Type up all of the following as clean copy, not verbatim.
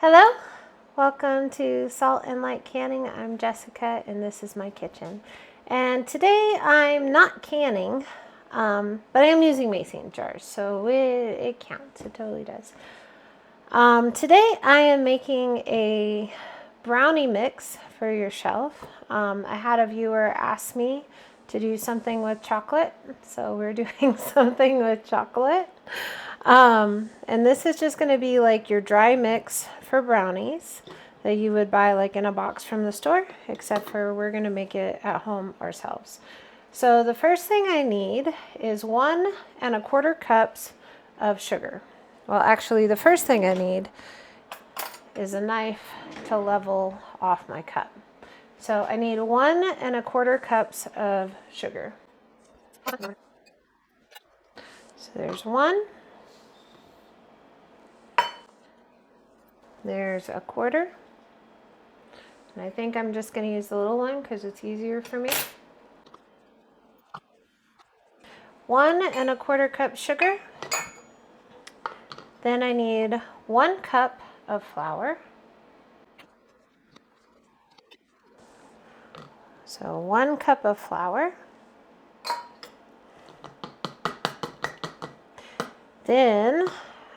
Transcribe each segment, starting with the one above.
Hello, welcome to Salt and Light Canning. I'm Jessica and this is my kitchen. And today I'm not canning, but I am using mason jars, so it counts, it totally does. Today I am making a brownie mix for your shelf. I had a viewer ask me to do something with chocolate, so we're doing something with chocolate. And this is just going to be like your dry mix for brownies that you would buy like in a box from the store, except for we're going to make it at home ourselves. So the first thing I need is 1 1/4 cups of sugar. Well, actually the first thing I need is a knife to level off my cup. So I need 1 1/4 cups of sugar. So there's 1. There's 1/4. And I think I'm just going to use the little one because it's easier for me. 1 1/4 cup sugar. Then I need 1 cup of flour. So 1 cup of flour. Then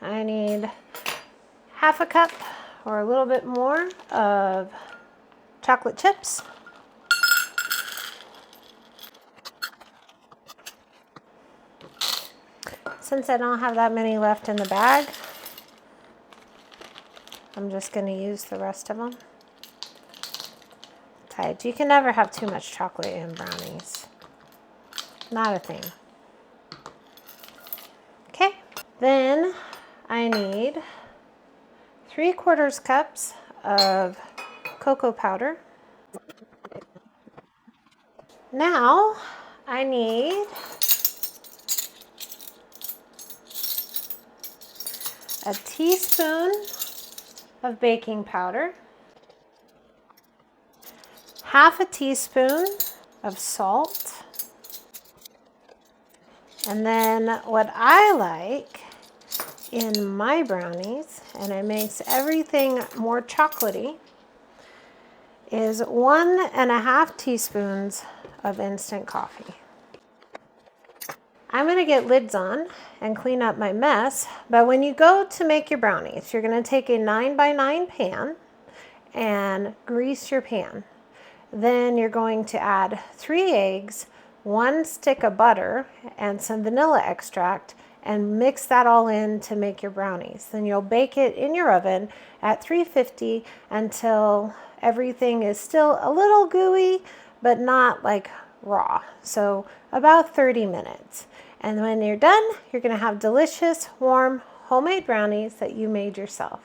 I need 1/2 cup or a little bit more of chocolate chips. Since I don't have that many left in the bag, I'm just going to use the rest of them. Tight. You can never have too much chocolate in brownies. Not a thing. Okay. Then I need 3/4 cups of cocoa powder. Now I need a teaspoon of baking powder, 1/2 teaspoon of salt, and then what I like in my brownies, and it makes everything more chocolatey, is 1 1/2 teaspoons of instant coffee. I'm going to get lids on and clean up my mess, but when you go to make your brownies, you're going to take a 9x9 pan and grease your pan. Then you're going to add 3 eggs, 1 stick of butter, and some vanilla extract, and mix that all in to make your brownies. Then you'll bake it in your oven at 350 until everything is still a little gooey, but not like raw. So about 30 minutes. And when you're done, you're going to have delicious, warm, homemade brownies that you made yourself.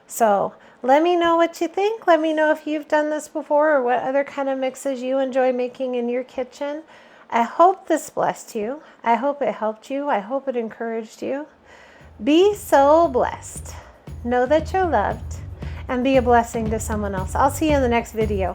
So let me know what you think. Let me know if you've done this before or what other kind of mixes you enjoy making in your kitchen. I hope this blessed you. I hope it helped you. I hope it encouraged you. Be so blessed. Know that you're loved and be a blessing to someone else. I'll see you in the next video.